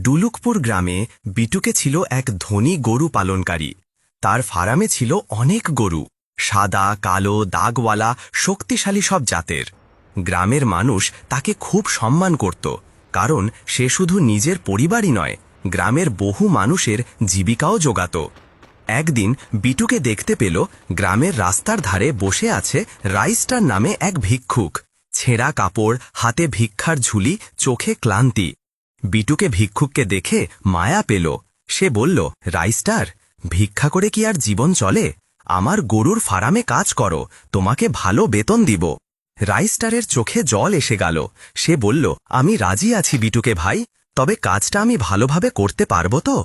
ডুলুকপুর গ্রামে বিটুকে ছিল এক ধনী গরু পালনকারী। তার ফার্মে ছিল অনেক গরু, সাদা কালো দাগওয়ালা শক্তিশালী সব জাতের। গ্রামের মানুষ তাকে খুব সম্মান করত, কারণ সে শুধু নিজের পরিবারই নয়, গ্রামের বহু মানুষের জীবিকাও জোগাত। একদিন বিটুকে দেখতে পেল গ্রামের রাস্তার ধারে বসে আছে রাইস্টার নামে এক ভিক্ষুক। ছেঁড়া কাপড়, হাতে ভিক্ষার ঝুলি, চোখে ক্লান্তি। বিটুকে ভিক্ষুককে দেখে মায়া পেল। সে বলল, রাইস্টার, ভিক্ষা করে কি আর জীবন চলে? আমার গরুর ফার্মে কাজ করো, তোমাকে ভালো বেতন দিব। রাইস্টারের চোখে জল এসে গেল। সে বলল, আমি রাজি আছি বিটুকে ভাই, তবে কাজটা আমি ভালোভাবে করতে পারব তো?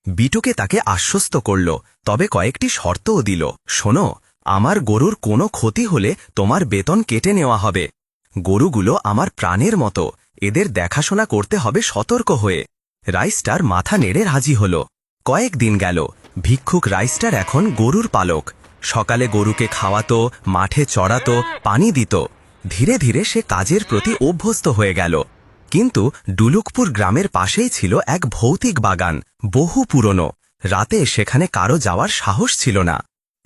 বিটুকে তাকে আশ্বস্ত করল, তবে কয়েকটি শর্তও দিল। শোনো, আমার গরুর কোনো ক্ষতি হলে তোমার বেতন কেটে নেওয়া হবে। গরুগুলো আমার প্রাণের মতো, এদের দেখাশোনা করতে হবে সতর্ক হয়ে। রাইস্টার মাথা নেড়ে রাজি হল। কয়েকদিন গেল, ভিক্ষুক রাইস্টার এখন গরুর পালক। সকালে গরুকে খাওয়াতো, মাঠে চড়াতো, পানি দিত। ধীরে ধীরে সে কাজের প্রতি অভ্যস্ত হয়ে গেল। কিন্তু ডুলুকপুর গ্রামের পাশেই ছিল এক ভৌতিক বাগান, বহু পুরনো। রাতে সেখানে কারো যাওয়ার সাহস ছিল না।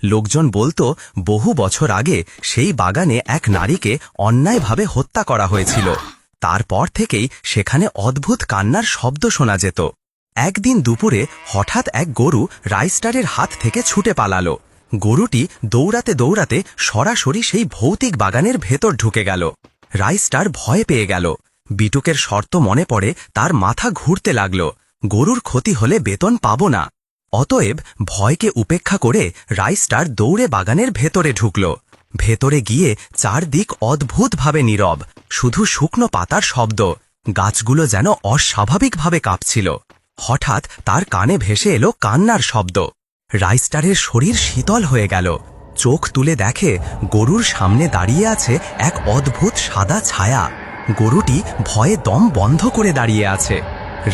লোকজন বলতো, বহু বছর আগে সেই বাগানে এক নারীকে অন্যায়ভাবে হত্যা করা হয়েছিল। তারপর থেকেই সেখানে অদ্ভুত কান্নার শব্দ শোনা যেত। একদিন দুপুরে হঠাৎ এক গরু রাইস্টারের হাত থেকে ছুটে পালালো। গরুটি দৌড়াতে দৌড়াতে সরাসরি সেই ভৌতিক বাগানের ভেতর ঢুকে গেল। রাইস্টার ভয় পেয়ে গেল। বিটুকের শর্ত মনে পড়ে তার মাথা ঘুরতে লাগল। গরুর ক্ষতি হলে বেতন পাব না। অতএব ভয়কে উপেক্ষা করে রাইস্টার দৌড়ে বাগানের ভেতরে ঢুকল। ভেতরে গিয়ে চারদিক অদ্ভুতভাবে নীরব, শুধু শুকনো পাতার শব্দ। গাছগুলো যেন অস্বাভাবিকভাবে কাঁপছিল। হঠাৎ তার কানে ভেসে এলো কান্নার শব্দ। রাইস্টারের শরীর শীতল হয়ে গেল। চোখ তুলে দেখে গরুর সামনে দাঁড়িয়ে আছে এক অদ্ভুত সাদা ছায়া। গরুটি ভয়ে দম বন্ধ করে দাঁড়িয়ে আছে।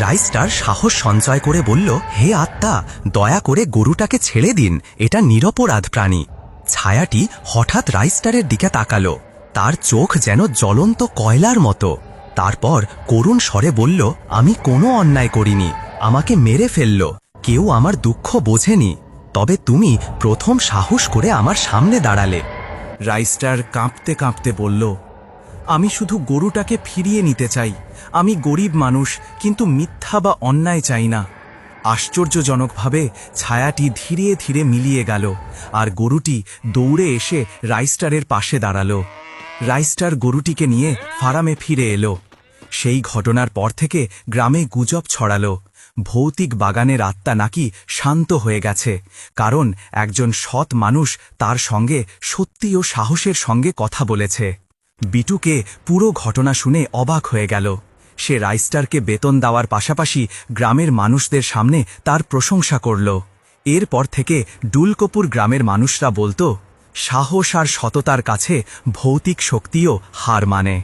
রাইস্টার সাহস সঞ্চয় করে বলল, হে আত্মা, দয়া করে গরুটাকে ছেড়ে দিন, এটা নিরপরাধ প্রাণী। ছায়াটি হঠাৎ রাইস্টারের দিকে তাকালো। তার চোখ যেন জ্বলন্ত কয়লার মতো। তারপর করুণ স্বরে বলল, আমি কোনো অন্যায় করিনি, আমাকে মেরে ফেলল, কেউ আমার দুঃখ বোঝেনি, তবে তুমি প্রথম সাহস করে আমার সামনে দাঁড়ালে। রাইস্টার কাঁপতে কাঁপতে বলল, আমি শুধু গরুটাকে ফিরিয়ে নিতে চাই। আমি গরিব মানুষ, কিন্তু মিথ্যা বা অন্যায় চাই না। আশ্চর্যজনকভাবে ছায়াটি ধীরে ধীরে মিলিয়ে গেল, আর গরুটি দৌড়ে এসে রাইস্টারের পাশে দাঁড়ালো। রাইস্টার গরুটিকে নিয়ে ফার্মে ফিরে এলো। সেই ঘটনার পর থেকে গ্রামে গুজব ছড়ালো, ভৌতিক বাগানের আত্মা নাকি শান্ত হয়ে গেছে, কারণ একজন সৎ মানুষ তার সঙ্গে সত্যি ও সাহসের সঙ্গে কথা বলেছে। বিটুকে পুরো ঘটনা শুনে অবাক হয়ে গেল। সে রাইস্টারকে বেতন দেওয়ার পাশাপাশি গ্রামের মানুষদের সামনে তার প্রশংসা করল। এরপর থেকে ডুলকপুর গ্রামের মানুষরা বলতো, সাহস আর সততার কাছে ভৌতিক শক্তিও হার মানে।